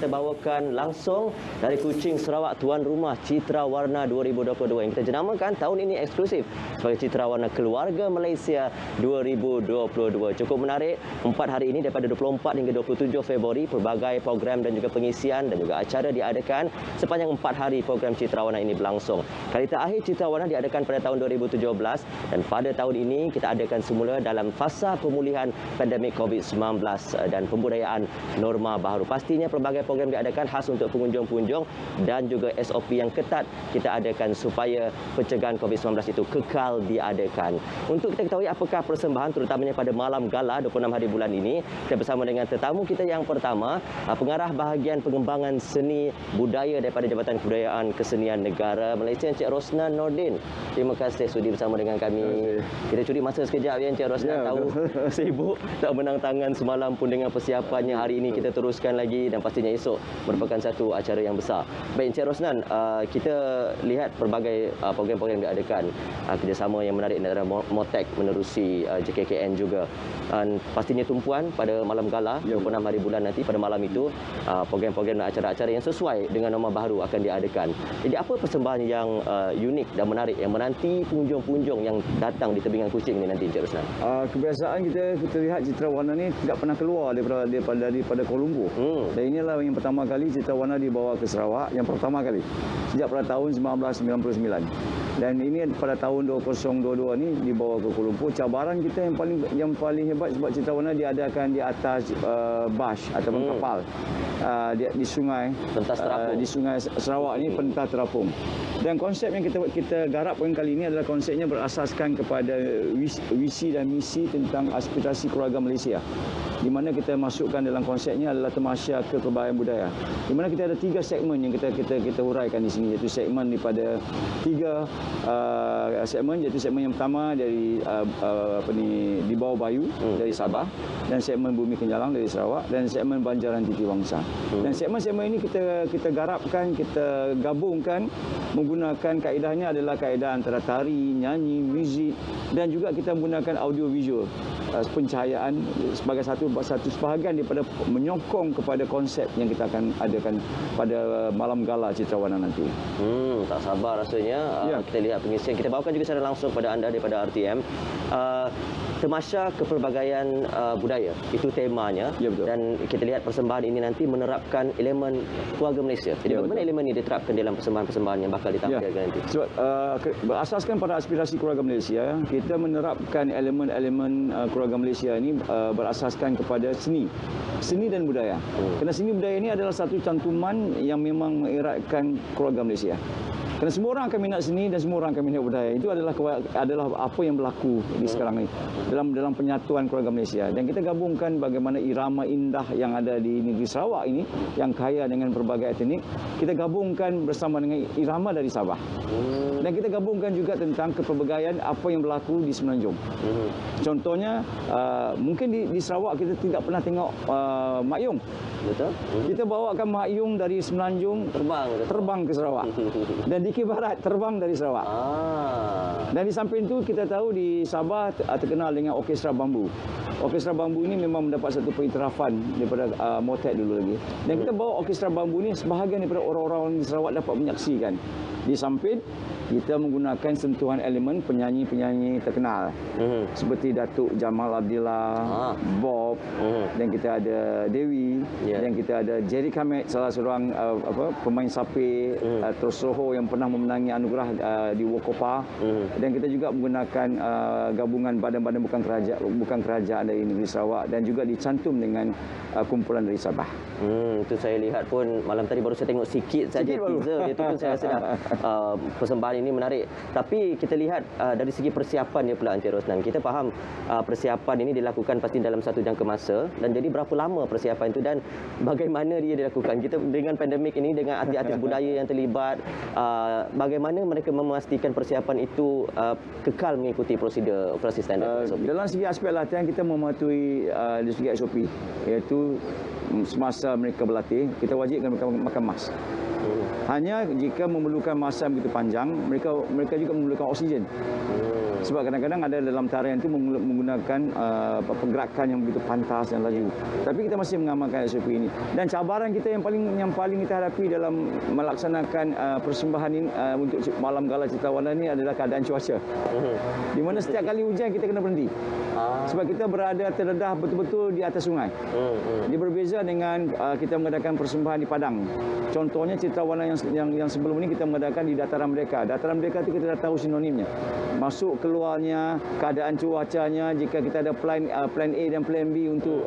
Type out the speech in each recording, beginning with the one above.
kita bawakan langsung dari Kuching, Sarawak, tuan rumah Citra Warna 2022 yang kita jenamakan tahun ini eksklusif sebagai Citra Warna Keluarga Malaysia 2022. Cukup menarik, 4 hari ini daripada 24 hingga 27 Februari, pelbagai program dan juga pengisian dan juga acara diadakan sepanjang 4 hari program Citra Warna ini berlangsung. Kali terakhir Citra Warna diadakan pada tahun 2017 dan pada tahun ini kita adakan semula dalam fasa pemulihan pandemik COVID-19 dan pembudayaan norma baharu. Pastinya pelbagai program diadakan khas untuk pengunjung-pengunjung dan juga SOP yang ketat kita adakan supaya pencegahan COVID-19 itu kekal diadakan. Untuk kita ketahui apakah persembahan terutamanya pada malam gala 26 hari bulan ini, kita bersama dengan tetamu kita yang pertama, pengarah bahagian pengembangan seni budaya daripada Jabatan Kebudayaan Kesenian Negara Malaysia, Encik Rosnan Nordin. Terima kasih sudi bersama dengan kami. Kita curi masa sekejap ya Encik Rosnan, tahu sibuk tak menang tangan semalam pun dengan persiapannya. Hari ini kita teruskan lagi dan pastinya esok merupakan satu acara yang besar. Baik Encik Rosnan, kita lihat pelbagai program-program yang diadakan, kerjasama yang menarik antara Motek menerusi JKKN juga. Dan pastinya tumpuan pada malam gala 26 hari bulan nanti, pada malam itu program-program dan acara-acara yang sesuai dengan norma baharu akan diadakan. Jadi apa persembahan yang unik dan menarik yang menanti pengunjung-pengunjung yang datang di tebingan Kuching ini nanti Encik Rosnan? Kebiasaan kita lihat Citra Warna ni tidak pernah keluar daripada Kuala Lumpur. Dan inilah yang pertama kali Citra Warna dibawa ke Sarawak, yang pertama kali sejak pada tahun 1999. Dan ini pada tahun 2022 ni dibawa ke Kuala Lumpur. Cabaran kita yang paling hebat sebab Citra Warna diadakan di atas barge ataupun kapal di sungai di sungai Sarawak ni, pentas terapung. Dan konsep yang kita garapkan kali ini adalah konsepnya berasaskan kepada visi dan misi tentang aspirasi keluarga Malaysia, di mana kita masukkan dalam konsepnya adalah tamasya kepelbagaian budaya, di mana kita ada 3 segmen yang kita huraikan di sini, iaitu segmen daripada 3 segmen, iaitu segmen yang pertama dari di bawah Bayu dari Sabah, dan segmen Bumi Kenjalang dari Sarawak, dan segmen Banjaran Titi Wangsa. Dan segmen-segmen ini kita garapkan, kita gabungkan menggunakan kaedahnya adalah kaedah antara tari, nyanyi, muzik, dan juga kita menggunakan audio visual pencahayaan sebagai satu sebahagian daripada menyokong kepada konsep yang kita akan adakan pada malam gala Citra Warna nanti. Tak sabar rasanya kita lihat pengisian. Kita bawakan juga secara langsung kepada anda daripada RTM. Tamasya Kepelbagaian Budaya, itu temanya. Dan kita lihat persembahan ini nanti menerapkan elemen keluarga Malaysia. Jadi bagaimana elemen ini diterapkan dalam persembahan-persembahan yang bakal ditampilkan nanti? Sebab berasaskan pada aspirasi keluarga Malaysia, kita menerapkan elemen-elemen keluarga Malaysia ini berasaskan kepada seni dan budaya. Kerana seni budaya ini adalah satu cantuman yang memang mengeratkan keluarga Malaysia. Kerana semua orang akan minat seni dan semua orang akan minat budaya. Itu adalah apa yang berlaku di sekarang ini dalam penyatuan keluarga Malaysia. Dan kita gabungkan bagaimana irama indah yang ada di negeri Sarawak ini yang kaya dengan berbagai etnik, kita gabungkan bersama dengan irama dari Sabah. Dan kita gabungkan juga tentang kepelbagaian apa yang berlaku di Semenanjung. Contohnya mungkin di Sarawak kita tidak pernah tengok Mak Yung. Betul. Kita bawakan Mak Yung dari Semenanjung terbang ke Sarawak. Dan di Barat terbang dari Sarawak. Dan di samping itu kita tahu di Sabah terkenal dengan Orkestra Bambu. Orkestra Bambu ini memang mendapat satu pengiktirafan daripada Motek dulu lagi. Dan kita bawa Orkestra Bambu ini sebahagian daripada orang-orang di Sarawak dapat menyaksikan. Di samping kita menggunakan sentuhan elemen penyanyi-penyanyi terkenal seperti Datuk Jamal Abdillah, Bob, dan kita ada Dewi, dan kita ada Jerry Kamet, salah seorang pemain sape Tersoho yang pernah memenangi anugerah di Wokopa, dan kita juga menggunakan gabungan badan-badan bukan kerajaan dari negeri Sarawak, dan juga dicantum dengan kumpulan dari Sabah. Itu saya lihat pun malam tadi baru saya tengok sikit saja teaser, itu pun saya rasa dah persembahan ini menarik. Tapi kita lihat dari segi persiapan dia pula Encik Rosnan. Kita faham persiapan ini dilakukan pasti dalam satu jangka masa, dan jadi berapa lama persiapan itu dan bagaimana dia dilakukan? Kita dengan pandemik ini, dengan artis-artis budaya yang terlibat, bagaimana mereka memastikan persiapan itu kekal mengikuti prosedur operasi standard? Dalam segi aspek latihan kita mematuhi dari segi SOP, iaitu semasa mereka berlatih kita wajibkan mereka makan mask. Hanya jika memerlukan masa begitu panjang, mereka juga memerlukan oksigen. Sebab kadang-kadang ada dalam tarian itu menggunakan pergerakan yang begitu pantas dan laju. Tapi kita masih mengamalkan SOP ini. Dan cabaran kita yang paling kita hadapi dalam melaksanakan persembahan ini untuk malam gala Citra Warna ini adalah keadaan cuaca. Di mana setiap kali hujan kita kena berhenti. Sebab kita berada terdedah betul-betul di atas sungai. Dia berbeza dengan kita mengadakan persembahan di padang. Contohnya Citra Warna yang sebelum ini kita mengadakan di dataran mereka. Dataran mereka itu kita dah tahu sinonimnya. Masuk keluarnya, keadaan cuacanya, jika kita ada plan A dan plan B untuk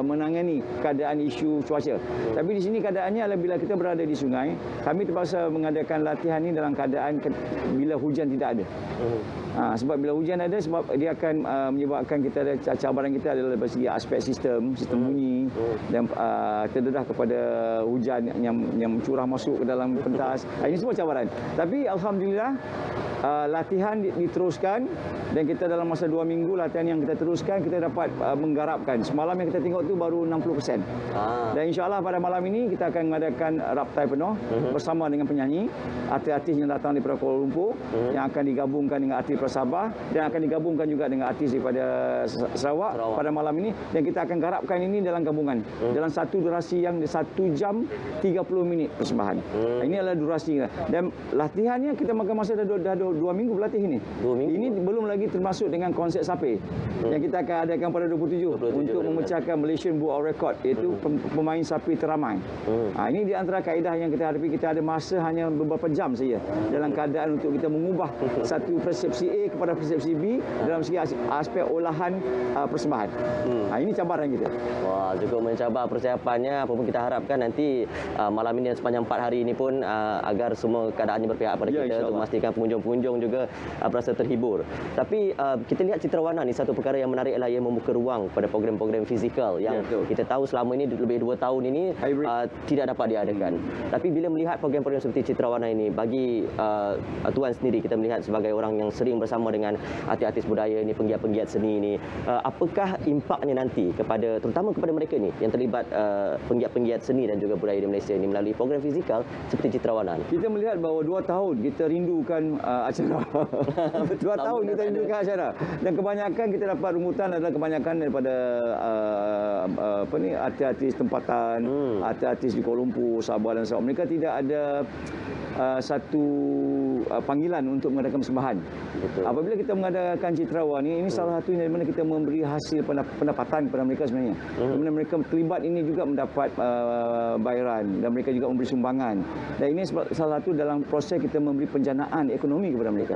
menangani keadaan isu cuaca. Tapi di sini keadaannya adalah bila kita berada di sungai, kami terpaksa mengadakan latihan ini dalam keadaan bila hujan tidak ada. Sebab bila hujan ada, sebab dia akan menyebabkan kita ada cabaran kita adalah dari segi aspek sistem bunyi dan terdedah kepada hujan yang curah masuk ke dalam pentas. Ini semua cabaran. Tapi alhamdulillah latihan diteruskan dan kita dalam masa 2 minggu latihan yang kita teruskan kita dapat menggarapkan. Semalam yang kita tengok tu baru 60%. Dan insya-Allah pada malam ini kita akan mengadakan raptai penuh bersama dengan penyanyi, artis-artis yang datang daripada Kuala Lumpur yang akan digabungkan dengan artis daripada Sabah dan akan digabungkan juga dengan artis daripada Sarawak pada malam ini, dan kita akan garapkan ini dalam gabungan dalam satu durasi yang 1 jam 30 minit persembahan. Ini adalah durasi dan latihannya kita makan masa dah 2 minggu berlatih ini. 2 minggu. Ini belum lagi termasuk dengan konsep sape yang kita akan adakan pada 27 untuk memecahkan Malaysian Book of Record, iaitu pemain sape teramai. Ini di antara kaedah yang kita hadapi. Kita ada masa hanya beberapa jam saja dalam keadaan untuk kita mengubah satu persepsi A kepada persepsi B dalam segi aspek olahan persembahan. Ini cabaran kita. Wah, cukup mencabar persiapannya. Apa pun kita harapkan nanti malam ini dan sepanjang 4 hari ini pun agar semua keadaannya berpihak pada kita untuk memastikan pengunjung-pengunjung juga berasa terhibur. Tapi kita lihat Citra Warna ni satu perkara yang menarik ialah ia membuka ruang pada program-program fizikal yang kita tahu selama ini lebih 2 tahun ini tidak dapat diadakan. Tapi bila melihat program-program seperti Citra Warna ini, bagi Tuan sendiri, kita melihat sebagai orang yang sering bersama dengan artis-artis budaya ini, penggiat-penggiat seni ini, apakah impaknya nanti terutama kepada mereka ni yang terlibat penggiat-penggiat seni dan juga budaya di Malaysia ini melalui program fizikal seperti Citra Warna? Kita melihat bahawa 2 tahun kita rindukan acara. 2 tahun kita rindukan acara. Dan kebanyakan kita dapat rungutan adalah kebanyakan daripada artis-artis tempatan, artis-artis di Kuala Lumpur, Sabah dan Sarawak. Mereka tidak ada satu panggilan untuk mengadakan persembahan. Apabila kita mengadakan Citra Warna ini salah satunya di mana kita memberi hasil pendapatan kepada mereka sebenarnya. Di mana mereka terlibat ini juga mendapat bayaran dan mereka juga memberi sumbangan. Dan ini salah satu dalam proses kita memberi penjanaan ekonomi kepada mereka.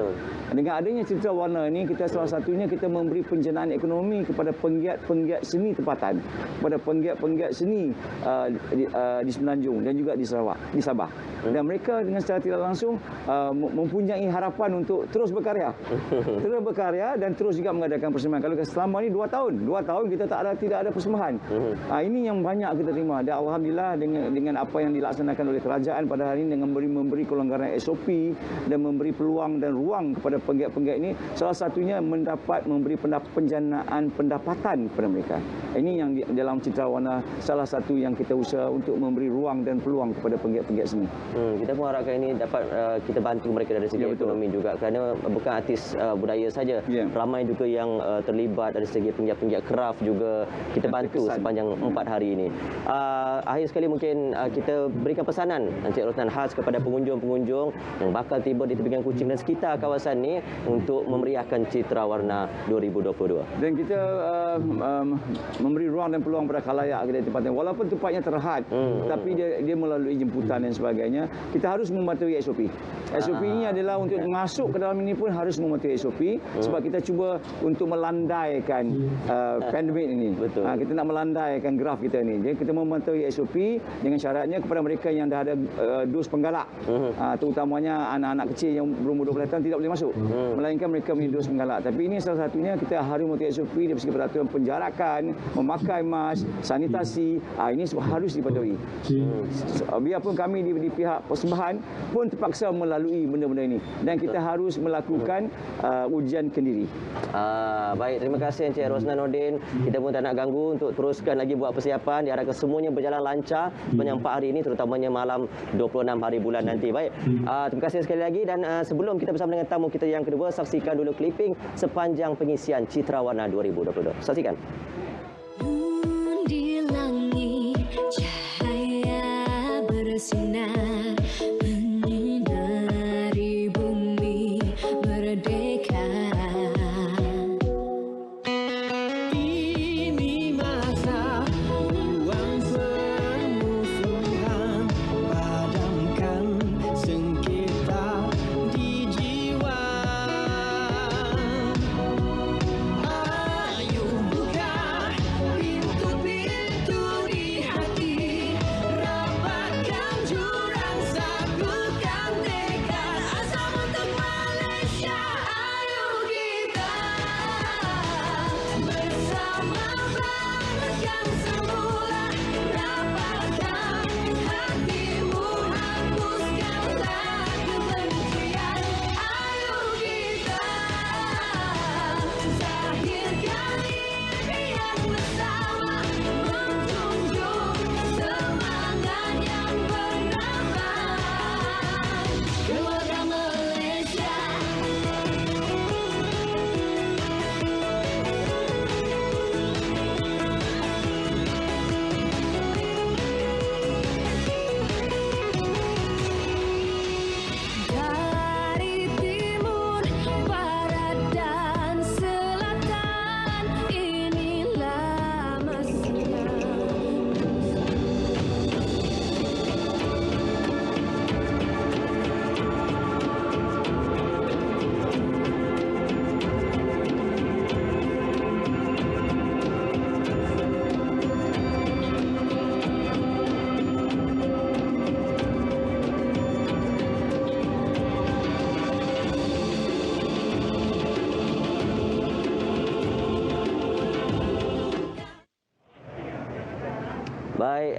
Dengan adanya Citra Warna ini, kita salah satunya kita memberi penjanaan ekonomi kepada penggiat-penggiat seni tempatan, kepada penggiat-penggiat seni di Semenanjung dan juga di Sarawak, di Sabah. Dan mereka dengan secara tidak langsung mempunyai harapan untuk terus berkarya. Terus berkarya dan terus juga mengadakan persembahan. Kalau selama ini 2 tahun kita tidak ada persembahan. Ini yang banyak kita terima. Dan alhamdulillah dengan apa yang dilaksanakan oleh kerajaan pada hari ini dengan memberi kelonggaran SOP dan memberi peluang dan ruang kepada penggiat-penggiat ini, salah satunya memberi penjanaan pendapatan kepada mereka. Ini yang dalam Citra Warna salah satu yang kita usaha untuk memberi ruang dan peluang kepada penggiat-penggiat seni. Kita pun harapkan ini dapat kita bantu mereka dari segi ekonomi juga, kerana bukan artis budaya saja, ramai juga yang terlibat dari segi penggiat-penggiat kraft juga kita bantu sepanjang 4 hari ini. Akhir sekali mungkin kita berikan pesanan Encik Rosnan khas kepada pengunjung-pengunjung yang bakal tiba di tepian Kuching dan sekitar kawasan ni untuk memeriahkan Citra Warna 2022. Dan kita memberi ruang dan peluang pada khalayak kita di tempatnya. Walaupun tempatnya terhad, tapi dia melalui jemputan dan sebagainya, kita harus mematuhi SOP. SOP ini adalah untuk masuk ke dalam ini pun harus mematuhi SOP sebab kita cuba untuk melandaikan pandemik ini. Kita nak melandaikan graf kita ini. Jadi kita mematuhi SOP dengan syaratnya kepada mereka yang dah ada dos penggalak, terutamanya anak-anak kecil yang berumur 12 tahun tidak boleh masuk, melainkan mereka mempunyai dos penggalak. Tapi ini salah satunya kita harus mematuhi SOP dari segi peraturan penjarakan, memakai mask, sanitasi, ini harus dipatuhi. Biarpun kami di pihak persembahan pun terpaksa melalui benda benda-benda ini. Dan kita harus melakukan ujian kendiri. Baik, terima kasih Encik Rosnan Nordin. Kita pun tak nak ganggu untuk teruskan lagi buat persiapan. Diharapkan semuanya berjalan lancar sepanjang 4 hari ini, terutamanya malam 26 hari bulan nanti. Baik, terima kasih sekali lagi. Dan sebelum kita bersama dengan tamu kita yang kedua, saksikan dulu clipping sepanjang pengisian Citra Warna 2022. Saksikan. Di langit cahaya bersinar menyinari bumi merdeka. Ini masa buang permusuhan, padamkan sengketa di jiwa. Ayo buka pintu-pintu di hati, rapatkan jurang, satukan tekad, azam untuk Malaysia. Ayo kita bersama bangkitkan semula, rapatkan hatimu, hapuskanlah kebencian. Ayo kita zahirkan impian bersama, menjunjung semangat yang bernama keluarga Malaysia. Dari timur, barat dan selatan, inilah masanya. Baik,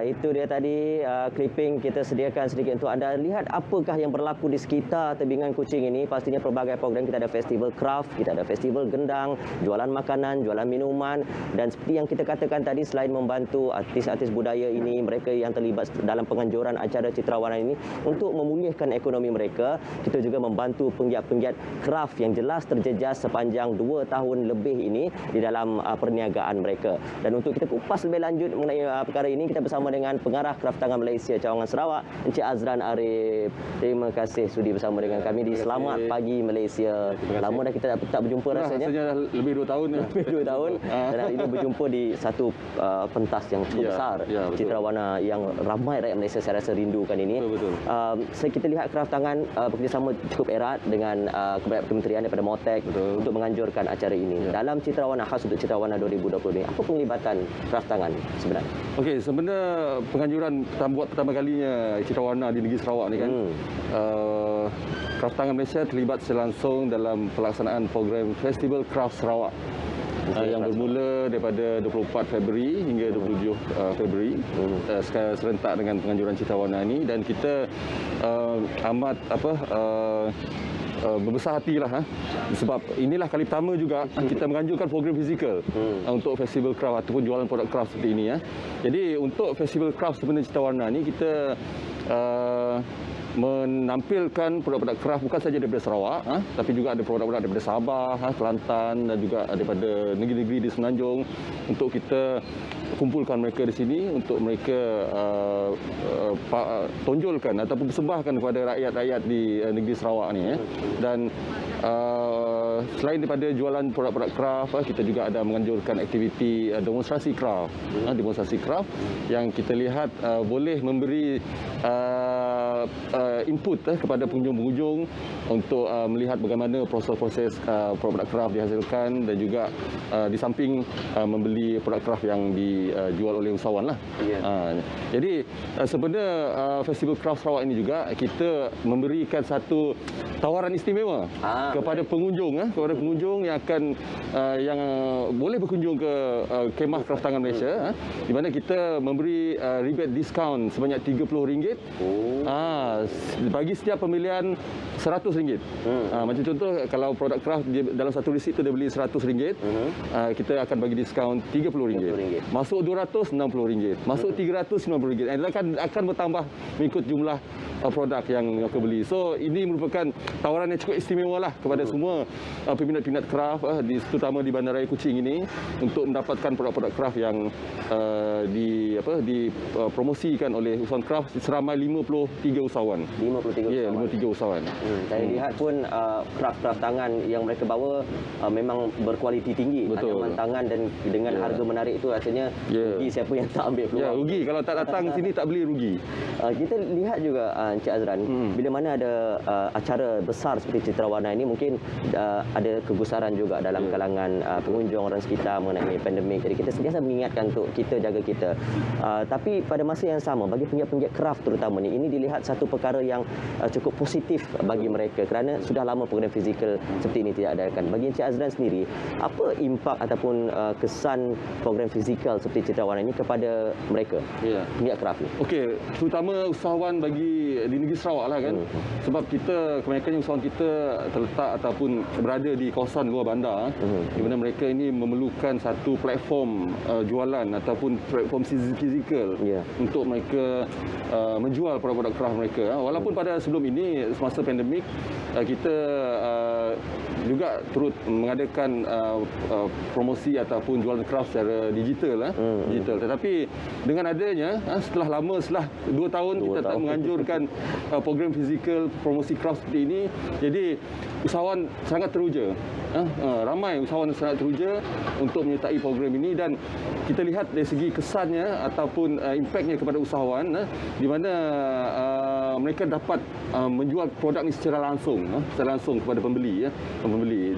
itu dia tadi clipping kita sediakan sedikit untuk anda lihat apakah yang berlaku di sekitar tebingan Kuching ini. Pastinya pelbagai program, kita ada festival craft, kita ada festival gendang, jualan makanan, jualan minuman, dan seperti yang kita katakan tadi, selain membantu artis-artis budaya ini, mereka yang terlibat dalam penganjuran acara Citra Warna ini untuk memulihkan ekonomi mereka, kita juga membantu penggiat-penggiat craft yang jelas terjejas sepanjang 2 tahun lebih ini di dalam perniagaan mereka. Dan untuk kita kupas lebih lanjut mengenai perkara ini, kita bersama dengan pengarah Kraftangan Malaysia Cawangan Sarawak, Encik Azran Arif. Terima kasih sudi bersama dengan kami di Selamat Pagi Malaysia. Lama dah kita tak berjumpa rasanya. Rasanya dah lebih 2 tahun. Lebih 2 tahun. Dan hari ini berjumpa di satu pentas yang cukup besar, Citra Warna, yang ramai rakyat Malaysia saya rasa rindukan ini. Betul. Kita lihat Kraftangan bekerjasama cukup erat dengan kementerian daripada MOTEC untuk menganjurkan acara ini. Dalam Citra Warna, khas untuk Citra Warna 2020 ini, apa penglibatan Kraftangan sebenarnya? Okey, sebenarnya penganjuran buat pertama kalinya Citra Warna di negeri Sarawak ni kan. Kraftangan Malaysia terlibat secara langsung dalam pelaksanaan program Festival Craft Sarawak. Yang bermula daripada 24 Februari hingga 27 Februari serentak dengan penganjuran Citra Warna ini, dan kita amat berbesar hatilah sebab inilah kali pertama juga kita menganjurkan program fizikal untuk festival craft ataupun jualan produk craft seperti ini. Jadi untuk festival craft sebenarnya Citra Warna ni kita menampilkan produk-produk craft bukan saja daripada Sarawak, tapi juga ada produk-produk daripada Sabah, Kelantan, dan juga daripada negeri-negeri di Semenanjung, untuk kita kumpulkan mereka di sini untuk mereka tonjolkan ataupun persembahkan kepada rakyat-rakyat di negeri Sarawak ni. Dan selain daripada jualan produk-produk craft, kita juga ada menganjurkan aktiviti demonstrasi craft. Demonstrasi craft yang kita lihat boleh memberi input kepada pengunjung-pengunjung untuk melihat bagaimana proses-proses produk craft dihasilkan, dan juga di samping membeli produk craft yang dijual oleh usahawan lah. Jadi sebenarnya Festival Craft Sarawak ini juga kita memberikan satu tawaran istimewa kepada pengunjung, kepada pengunjung yang akan yang boleh berkunjung ke kemah Kraftangan Malaysia, di mana kita memberi rebate diskaun sebanyak RM30. Bagi setiap pembelian RM100. Macam contoh kalau produk craft dalam satu resit tu dia beli RM100, kita akan bagi diskaun RM30. Masuk RM200, RM60. Masuk RM300, RM90. Dan akan bertambah mengikut jumlah produk yang akan beli. So ini merupakan tawaran yang cukup istimewa lah kepada semua peminat-peminat craft, terutama di Bandaraya Kuching ini, untuk mendapatkan produk-produk craft yang dipromosikan oleh usahawan craft seramai 53 usahawan. 53 usahawan. Saya lihat pun craft tangan yang mereka bawa memang berkualiti tinggi. Betul. Anyaman tangan dan dengan harga menarik itu rasanya rugi siapa yang tak ambil peluang. Rugi. Kalau tak datang sini tak beli, rugi. Kita lihat juga Encik Azran, bila mana ada acara besar seperti Citra Warna ini, mungkin ada kegusaran juga dalam kalangan pengunjung, orang sekitar mengenai pandemik. Jadi kita sentiasa mengingatkan untuk kita jaga kita. Tapi pada masa yang sama, bagi penggiat-penggiat craft terutama ini dilihat satu perkara yang cukup positif bagi mereka kerana sudah lama program fizikal seperti ini tidak adakan. Bagi Encik Azran sendiri, apa impak ataupun kesan program fizikal seperti Citra Warna ini kepada mereka, penggiat craft ini? Okey, terutama usahawan bagi di negeri Sarawak lah kan. Sebab kita, kebanyakannya usahawan kita terletak ataupun berada di kawasan luar bandar, di mana mereka ini memerlukan satu platform jualan ataupun platform fizikal untuk mereka menjual produk-produk craft mereka. Walaupun pada sebelum ini, semasa pandemik, kita juga turut mengadakan promosi ataupun jualan craft secara digital. Tetapi dengan adanya, setelah 2 tahun kita tak menganjurkan program fizikal promosi craft seperti ini, jadi usahawan sangat teruja. Ramai usahawan sangat teruja untuk menyertai program ini, dan kita lihat dari segi kesannya ataupun impaknya kepada usahawan, di mana mereka dapat menjual produk ini secara langsung kepada pembeli.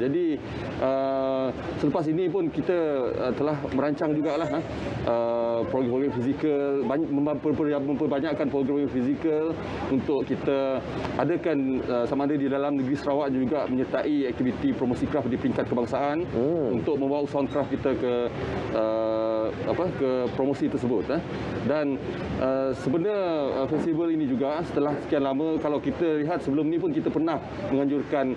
Jadi selepas ini pun kita telah merancang jugalah program fizikal, memperbanyakkan program fizikal untuk kita adakan sama ada di dalam negeri Sarawak, juga menyertai aktiviti promosi craft di peringkat kebangsaan untuk membawa usahawan craft kita ke promosi tersebut. Dan sebenarnya festival ini juga setelah sekian lama, kalau kita lihat sebelum ni pun kita pernah menganjurkan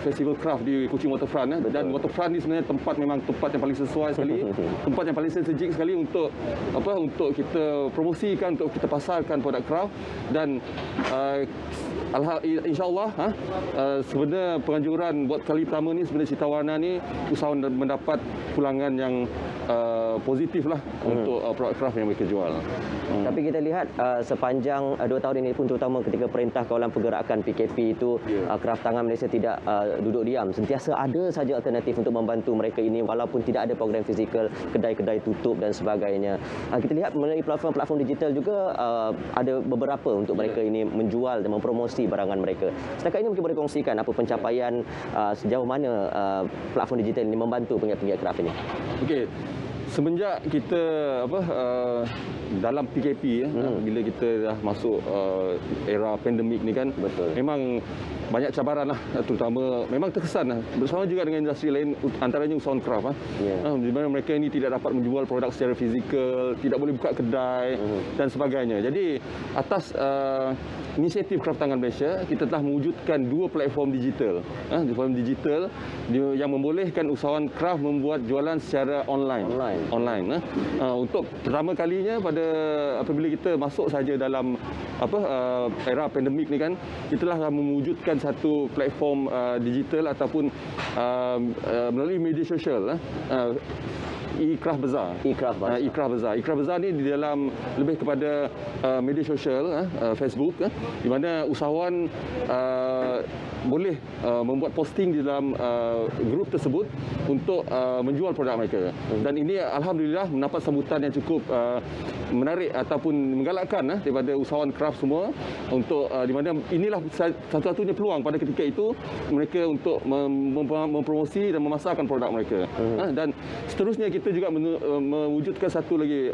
festival craft di Kuching Waterfront, dan Waterfront ni sebenarnya memang tempat yang paling sesuai sekali, tempat yang paling strategik sekali untuk kita promosikan, untuk kita pasarkan produk craft. Dan insya-Allah sebenarnya penganjuran buat kali pertama ni sebenarnya Citra Warna ni usahawan mendapat pulangan yang positif lah untuk produk craft yang mereka jual. Tapi kita lihat sepanjang 2 tahun ini pun, terutama ketika Perintah Kawalan Pergerakan PKP itu, craft tangan Malaysia tidak duduk diam. Sentiasa ada saja alternatif untuk membantu mereka ini walaupun tidak ada program fizikal, kedai-kedai tutup dan sebagainya. Kita lihat melalui platform-platform digital juga ada beberapa untuk mereka ini menjual dan mempromosi barangan mereka. Setakat ini mungkin boleh kongsikan apa pencapaian, sejauh mana platform digital ini membantu penggiat-penggiat craft ini? Okey. Semenjak kita dalam PKP, bila kita dah masuk era pandemik ni kan, memang banyak cabaran lah, terutama memang terkesan lah, bersama juga dengan industri lain, antaranya usahawan craft di mana mereka ini tidak dapat menjual produk secara fizikal, tidak boleh buka kedai dan sebagainya. Jadi atas inisiatif Craft Tangan Malaysia, kita telah mewujudkan 2 platform digital, yang membolehkan usahawan craft membuat jualan secara online. Untuk pertama kalinya apabila kita masuk saja dalam era pandemik ni kan, kita telah mewujudkan satu platform digital ataupun melalui media sosial, e-craft bazaar. E-craft bazaar ni di dalam lebih kepada media sosial, Facebook, di mana usahawan boleh membuat posting di dalam grup tersebut untuk menjual produk mereka. Dan ini alhamdulillah mendapat sambutan yang cukup menarik ataupun menggalakkan daripada usahawan craft semua, untuk di mana inilah satu-satunya peluang pada ketika itu mereka untuk mempromosi dan memasarkan produk mereka. Dan seterusnya kita kita juga mewujudkan satu lagi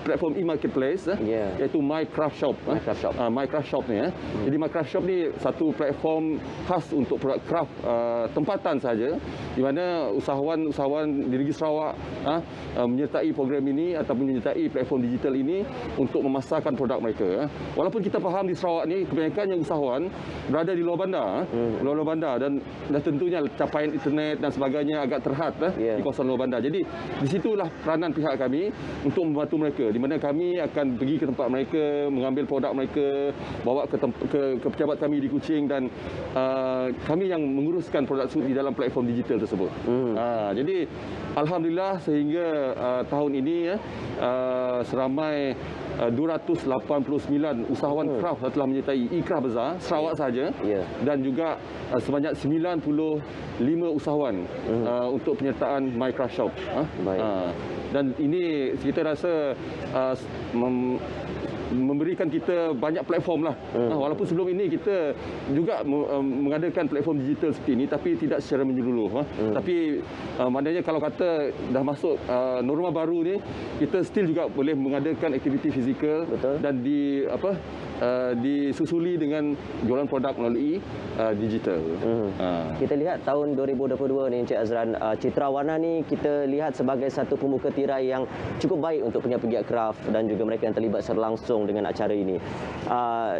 platform e-marketplace, iaitu My Craft Shop. My Craft Shop ni. Jadi My Craft Shop ni satu platform khas untuk produk craft tempatan saja, di mana usahawan-usahawan di negeri Sarawak menyertai program ini ataupun menyertai platform digital ini untuk memasarkan produk mereka. Walaupun kita faham di Sarawak ni kebanyakan yang usahawan berada di luar bandar, dan tentunya capaian internet dan sebagainya agak terhad di kawasan luar bandar. Jadi di situlah peranan pihak kami untuk membantu mereka, di mana kami akan pergi ke tempat mereka, mengambil produk mereka, bawa ke pejabat kami di Kuching, dan kami yang menguruskan produk tersebut di dalam platform digital tersebut. Jadi alhamdulillah sehingga tahun ini seramai 289 usahawan craft telah menyertai e-craft Bazaar Sarawak saja, dan juga sebanyak 95 usahawan untuk penyertaan My Craft Shop. Dan ini kita rasa memberikan kita banyak platform lah. Walaupun sebelum ini kita juga mengadakan platform digital seperti ini, tapi tidak secara menyeluruh. Tapi maknanya kalau kata dah masuk norma baru ni, kita still juga boleh mengadakan aktiviti fizikal dan disusuli dengan jualan produk melalui digital. Kita lihat tahun 2022 ni Encik Azran, Citra Warna ni kita lihat sebagai satu pembuka tirai yang cukup baik untuk pegiat-pegiat craft dan juga mereka yang terlibat secara langsung dengan acara ini.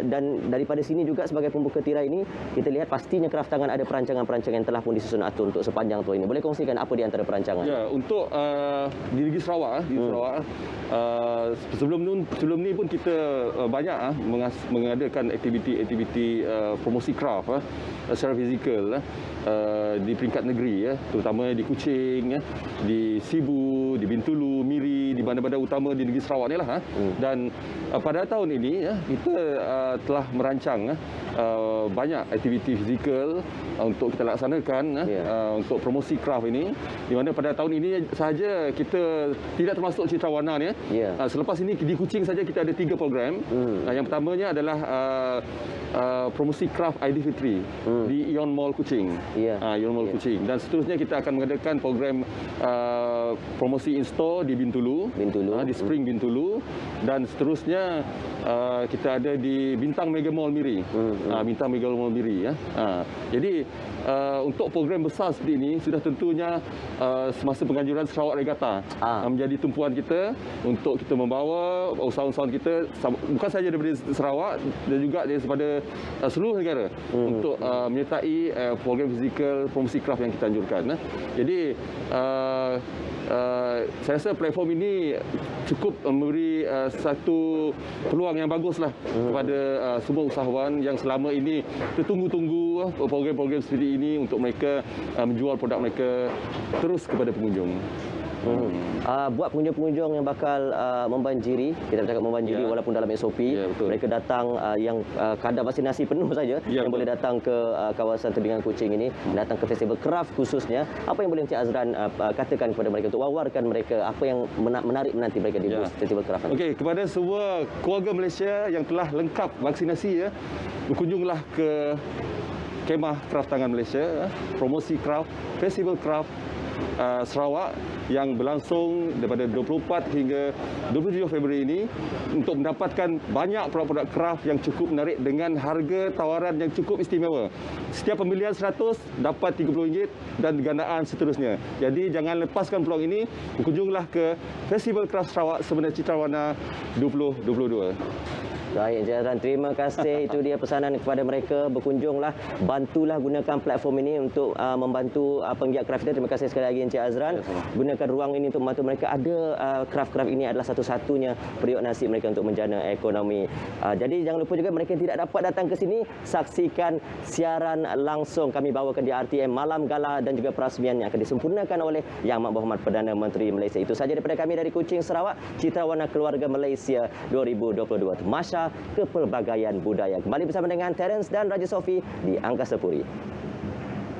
Dan daripada sini juga sebagai pembuka tirai ini, kita lihat pastinya kraftangan ada perancangan-perancangan yang telah pun disusun atur untuk sepanjang tahun ini. Boleh kongsikan apa di antara perancangan? Ya, untuk di negeri Sarawak, sebelum ni pun kita banyak mengadakan aktiviti promosi craft secara fizikal di peringkat negeri, terutama di Kuching, di Sibu, di Bintulu, Miri, di bandar-bandar utama di negeri Sarawak ni lah. Dan pada tahun ini kita telah merancang banyak aktiviti fizikal untuk kita laksanakan untuk promosi craft ini, di mana pada tahun ini sahaja kita tidak termasuk Citra Warna ni. Selepas ini di Kuching saja kita ada 3 program. Yang pertamanya adalah promosi craft Aidilfitri di Ion Mall Kuching. Ion Mall Kuching. Dan seterusnya kita akan mengadakan program promosi in-store di Bintulu, di Spring Bintulu, dan seterusnya kita ada di Bintang Mega Mall Miri. Bintang Mega Mall Miri. Jadi untuk program besar seperti ini sudah tentunya semasa penganjuran Sarawak Regatta menjadi tumpuan kita untuk kita membawa usahawan-usahawan kita bukan sahaja daripada Sarawak dan juga daripada seluruh negara untuk menyertai program fizikal promosi craft yang kita anjurkan. Jadi saya rasa platform ini cukup memberi satu peluang yang baguslah kepada semua usahawan yang selama ini tertunggu-tunggu program-program seperti ini untuk mereka menjual produk mereka terus kepada pengunjung. Buat pengunjung-pengunjung yang bakal membanjiri, kita bercakap membanjiri walaupun dalam SOP, mereka datang yang kadar vaksinasi penuh saja yang boleh datang ke kawasan Tebingan Kuching ini, datang ke festival craft khususnya. Apa yang boleh Encik Azran katakan kepada mereka untuk wawarkan mereka, apa yang menarik menanti mereka di festival craft ini? Okey, kepada semua keluarga Malaysia yang telah lengkap vaksinasi, berkunjunglah ke Kemah Kraftangan Malaysia, promosi craft, festival craft Sarawak yang berlangsung daripada 24 hingga 27 Februari ini untuk mendapatkan banyak produk-produk craft yang cukup menarik dengan harga tawaran yang cukup istimewa. Setiap pembelian 100 dapat RM30 dan gandaan seterusnya. Jadi jangan lepaskan peluang ini, berkunjunglah ke Festival Craft Sarawak Sebenar Citra Warna 2022. Baik, Encik Azran, terima kasih. Itu dia pesanan kepada mereka. Berkunjunglah, bantulah gunakan platform ini untuk membantu penggiat craft kita. Terima kasih sekali lagi Encik Azran. Gunakan ruang ini untuk membantu mereka. Ada craft-craft ini adalah satu-satunya periuk nasib mereka untuk menjana ekonomi. Jadi jangan lupa juga mereka yang tidak dapat datang ke sini, saksikan siaran langsung kami bawakan di RTM Malam Gala dan juga perasmian yang akan disempurnakan oleh Yang Amat Berhormat Perdana Menteri Malaysia. Itu saja daripada kami dari Kuching, Sarawak. Citra Warna Keluarga Malaysia 2022. Tamasya Kepelbagaian Budaya. Kembali bersama dengan Terence dan Raja Sofi di Angkasa Puri.